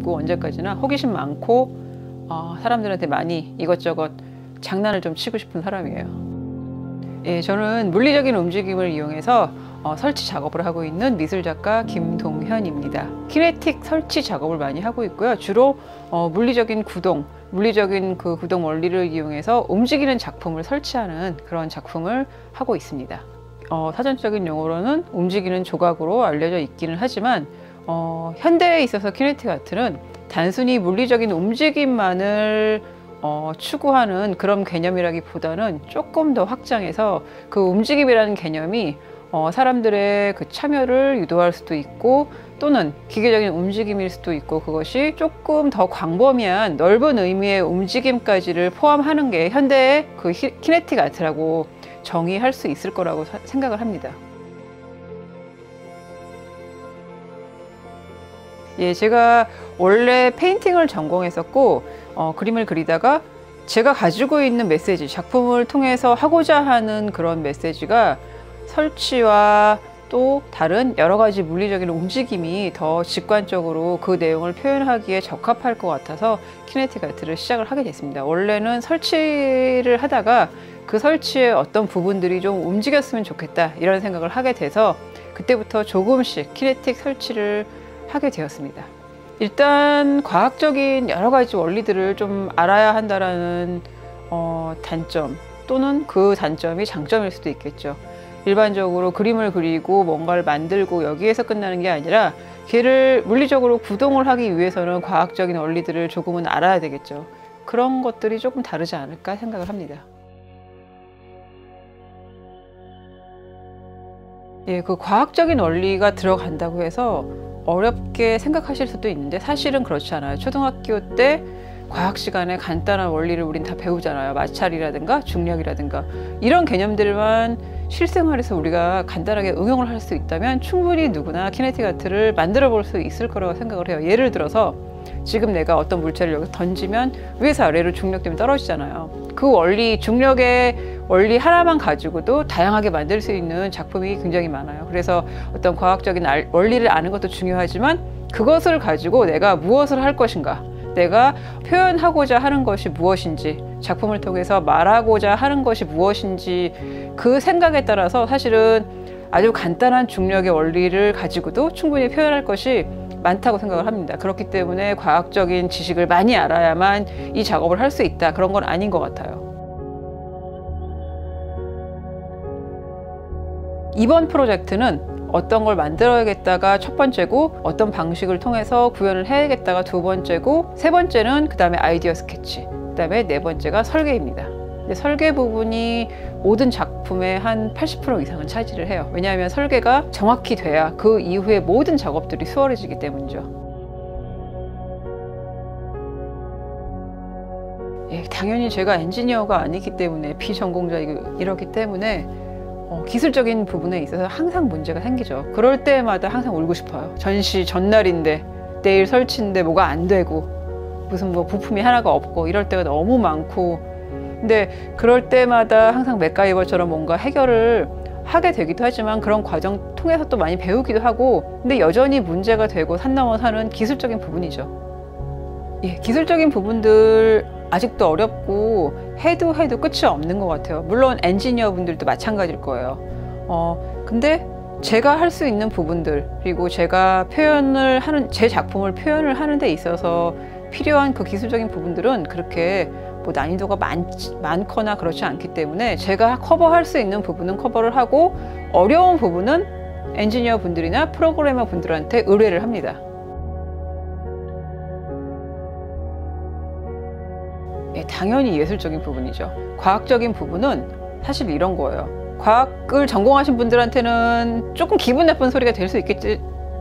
언제까지나 호기심 많고 사람들한테 많이 이것저것 장난을 좀 치고 싶은 사람이에요. 예, 저는 물리적인 움직임을 이용해서 설치 작업을 하고 있는 미술작가 김동현입니다. 키네틱 설치 작업을 많이 하고 있고요. 주로 물리적인 구동, 물리적인 그 구동 원리를 이용해서 움직이는 작품을 설치하는 그런 작품을 하고 있습니다. 사전적인 용어로는 움직이는 조각으로 알려져 있기는 하지만 현대에 있어서 키네틱 아트는 단순히 물리적인 움직임만을 추구하는 그런 개념이라기보다는 조금 더 확장해서 그 움직임이라는 개념이 사람들의 그 참여를 유도할 수도 있고 또는 기계적인 움직임일 수도 있고 그것이 조금 더 광범위한 넓은 의미의 움직임까지를 포함하는 게 현대의 그 키네틱 아트라고 정의할 수 있을 거라고 생각을 합니다. 예, 제가 원래 페인팅을 전공했었고 그림을 그리다가 제가 가지고 있는 메시지, 작품을 통해서 하고자 하는 그런 메시지가 설치와 또 다른 여러 가지 물리적인 움직임이 더 직관적으로 그 내용을 표현하기에 적합할 것 같아서 키네틱 아트를 시작을 하게 됐습니다. 원래는 설치를 하다가 그 설치의 어떤 부분들이 좀 움직였으면 좋겠다 이런 생각을 하게 돼서 그때부터 조금씩 키네틱 설치를 하게 되었습니다. 일단 과학적인 여러 가지 원리들을 좀 알아야 한다라는 단점 또는 그 단점이 장점일 수도 있겠죠. 일반적으로 그림을 그리고 뭔가를 만들고 여기에서 끝나는 게 아니라 걔를 물리적으로 구동을 하기 위해서는 과학적인 원리들을 조금은 알아야 되겠죠. 그런 것들이 조금 다르지 않을까 생각을 합니다. 예, 그 과학적인 원리가 들어간다고 해서 어렵게 생각하실 수도 있는데 사실은 그렇지 않아요. 초등학교 때 과학 시간에 간단한 원리를 우린 다 배우잖아요. 마찰이라든가 중력이라든가 이런 개념들만 실생활에서 우리가 간단하게 응용을 할 수 있다면 충분히 누구나 키네틱 아트를 만들어 볼 수 있을 거라고 생각을 해요. 예를 들어서 지금 내가 어떤 물체를 여기서 던지면 위에서 아래로 중력 때문에 떨어지잖아요. 그 원리, 중력의 원리 하나만 가지고도 다양하게 만들 수 있는 작품이 굉장히 많아요. 그래서 어떤 과학적인 원리를 아는 것도 중요하지만 그것을 가지고 내가 무엇을 할 것인가, 내가 표현하고자 하는 것이 무엇인지, 작품을 통해서 말하고자 하는 것이 무엇인지 그 생각에 따라서 사실은 아주 간단한 중력의 원리를 가지고도 충분히 표현할 것이 많다고 생각을 합니다. 그렇기 때문에 과학적인 지식을 많이 알아야만 이 작업을 할 수 있다, 그런 건 아닌 것 같아요. 이번 프로젝트는 어떤 걸 만들어야겠다가 첫 번째고 어떤 방식을 통해서 구현을 해야겠다가 두 번째고 세 번째는 그 다음에 아이디어 스케치, 그 다음에 네 번째가 설계입니다. 설계 부분이 모든 작품의 한 80% 이상은 차지를 해요. 왜냐하면 설계가 정확히 돼야 그 이후에 모든 작업들이 수월해지기 때문이죠. 예, 당연히 제가 엔지니어가 아니기 때문에 비전공자이고 이렇기 때문에 기술적인 부분에 있어서 항상 문제가 생기죠. 그럴 때마다 항상 울고 싶어요. 전시 전날인데 내일 설치인데 뭐가 안 되고 무슨 뭐 부품이 하나가 없고 이럴 때가 너무 많고, 근데 그럴 때마다 항상 맥가이버처럼 뭔가 해결을 하게 되기도 하지만 그런 과정 통해서 또 많이 배우기도 하고, 근데 여전히 문제가 되고 산 넘어 사는 기술적인 부분이죠. 예, 기술적인 부분들 아직도 어렵고 해도 끝이 없는 것 같아요. 물론 엔지니어 분들도 마찬가지일 거예요. 근데 제가 할 수 있는 부분들, 그리고 제가 표현을 하는, 제 작품을 표현을 하는 데 있어서 필요한 그 기술적인 부분들은 그렇게 뭐 난이도가 많거나 그렇지 않기 때문에 제가 커버할 수 있는 부분은 커버를 하고 어려운 부분은 엔지니어 분들이나 프로그래머 분들한테 의뢰를 합니다. 예, 당연히 예술적인 부분이죠. 과학적인 부분은 사실 이런 거예요. 과학을 전공하신 분들한테는 조금 기분 나쁜 소리가 될 수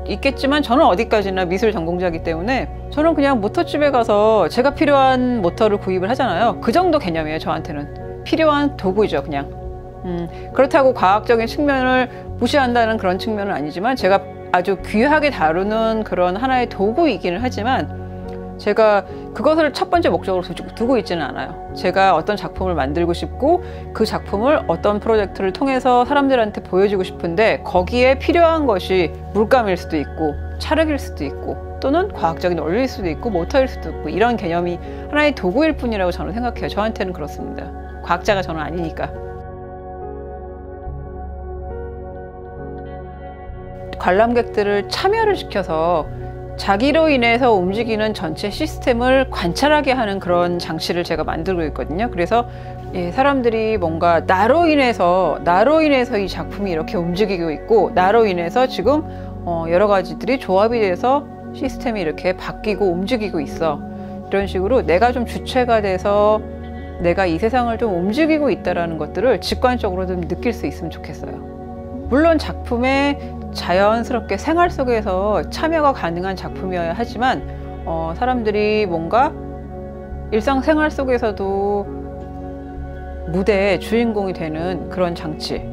있겠지만 저는 어디까지나 미술 전공자이기 때문에 저는 그냥 모터집에 가서 제가 필요한 모터를 구입을 하잖아요. 그 정도 개념이에요. 저한테는 필요한 도구이죠, 그냥. 그렇다고 과학적인 측면을 무시한다는 그런 측면은 아니지만 제가 아주 귀하게 다루는 그런 하나의 도구이기는 하지만 제가 그것을 첫 번째 목적으로 두고 있지는 않아요. 제가 어떤 작품을 만들고 싶고 그 작품을 어떤 프로젝트를 통해서 사람들한테 보여주고 싶은데 거기에 필요한 것이 물감일 수도 있고 찰흙일 수도 있고 또는 과학적인 원리일 수도 있고 모터일 수도 있고 이런 개념이 하나의 도구일 뿐이라고 저는 생각해요. 저한테는 그렇습니다. 과학자가 저는 아니니까. 관람객들을 참여를 시켜서 자기로 인해서 움직이는 전체 시스템을 관찰하게 하는 그런 장치를 제가 만들고 있거든요. 그래서 사람들이 뭔가 나로 인해서 이 작품이 이렇게 움직이고 있고 나로 인해서 지금 여러 가지들이 조합이 돼서 시스템이 이렇게 바뀌고 움직이고 있어. 이런 식으로 내가 좀 주체가 돼서 내가 이 세상을 좀 움직이고 있다는 것들을 직관적으로 좀 느낄 수 있으면 좋겠어요. 물론 작품에 자연스럽게 생활 속에서 참여가 가능한 작품이어야 하지만 사람들이 뭔가 일상생활 속에서도 무대의 주인공이 되는 그런 장치,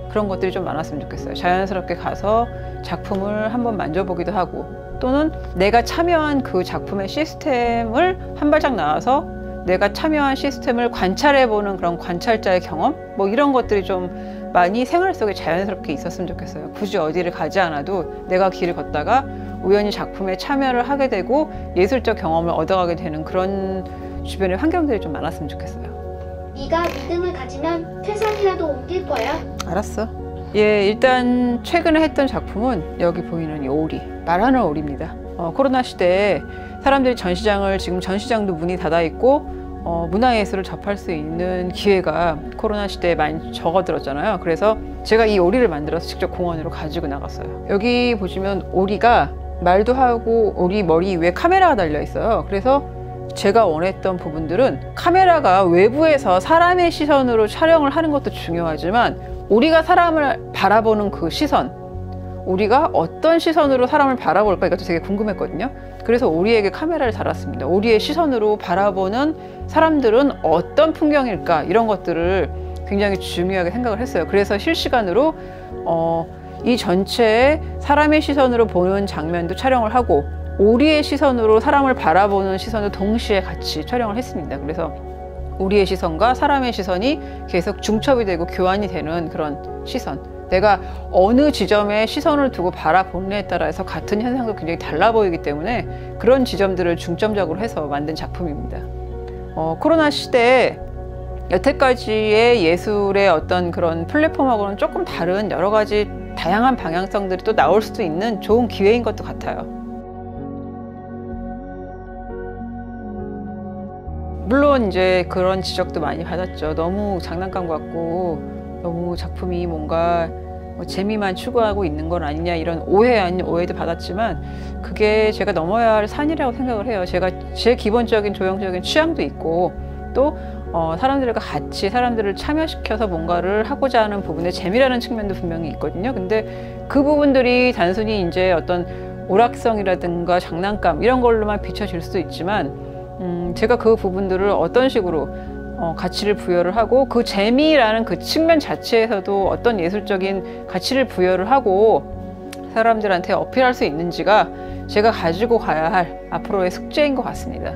그런 것들이 좀 많았으면 좋겠어요. 자연스럽게 가서 작품을 한번 만져보기도 하고 또는 내가 참여한 그 작품의 시스템을 한 발짝 나와서 내가 참여한 시스템을 관찰해보는 그런 관찰자의 경험? 뭐 이런 것들이 좀 많이 생활 속에 자연스럽게 있었으면 좋겠어요. 굳이 어디를 가지 않아도 내가 길을 걷다가 우연히 작품에 참여를 하게 되고 예술적 경험을 얻어가게 되는 그런 주변의 환경들이 좀 많았으면 좋겠어요. 네가 믿음을 가지면 태산이라도 옮길 거야. 알았어. 일단 최근에 했던 작품은 여기 보이는 이 오리, 말하는 오리입니다. 코로나 시대에 사람들이 지금 전시장도 문이 닫아 있고 문화예술을 접할 수 있는 기회가 코로나 시대에 많이 적어들었잖아요. 그래서 제가 이 오리를 만들어서 직접 공원으로 가지고 나갔어요. 여기 보시면 오리가 말도 하고 오리 머리 위에 카메라가 달려 있어요. 그래서 제가 원했던 부분들은 카메라가 외부에서 사람의 시선으로 촬영을 하는 것도 중요하지만 오리가 사람을 바라보는 그 시선, 오리가 어떤 시선으로 사람을 바라볼까 이것도 되게 궁금했거든요. 그래서 오리에게 카메라를 달았습니다. 오리의 시선으로 바라보는 사람들은 어떤 풍경일까 이런 것들을 굉장히 중요하게 생각을 했어요. 그래서 실시간으로 이 전체에 사람의 시선으로 보는 장면도 촬영을 하고 오리의 시선으로 사람을 바라보는 시선도 동시에 같이 촬영을 했습니다. 그래서 오리의 시선과 사람의 시선이 계속 중첩이 되고 교환이 되는 그런 시선, 내가 어느 지점에 시선을 두고 바라보느냐에 따라서 같은 현상도 굉장히 달라 보이기 때문에 그런 지점들을 중점적으로 해서 만든 작품입니다. 코로나 시대에 여태까지의 예술의 어떤 그런 플랫폼하고는 조금 다른 여러 가지 다양한 방향성들이 또 나올 수도 있는 좋은 기회인 것도 같아요. 물론 이제 그런 지적도 많이 받았죠. 너무 장난감 같고 너무 작품이 뭔가 재미만 추구하고 있는 건 아니냐 이런 오해 아닌 오해도 받았지만 그게 제가 넘어야 할 산이라고 생각을 해요. 제 기본적인 조형적인 취향도 있고 또 사람들과 같이 사람들을 참여시켜서 뭔가를 하고자 하는 부분에 재미라는 측면도 분명히 있거든요. 근데 그 부분들이 단순히 이제 어떤 오락성이라든가 장난감 이런 걸로만 비춰질 수도 있지만 제가 그 부분들을 어떤 식으로 가치를 부여를 하고 그 재미라는 그 측면 자체에서도 어떤 예술적인 가치를 부여를 하고 사람들한테 어필할 수 있는지가 제가 가지고 가야 할 앞으로의 숙제인 것 같습니다.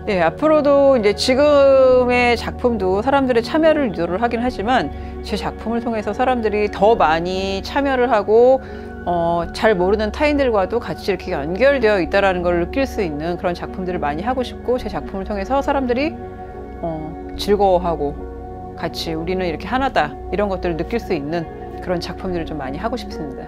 앞으로도 이제 지금의 작품도 사람들의 참여를 유도를 하긴 하지만 제 작품을 통해서 사람들이 더 많이 참여를 하고 잘 모르는 타인들과도 같이 이렇게 연결되어 있다는 걸 느낄 수 있는 그런 작품들을 많이 하고 싶고 제 작품을 통해서 사람들이 즐거워하고 같이 우리는 이렇게 하나다 이런 것들을 느낄 수 있는 그런 작품들을 좀 많이 하고 싶습니다.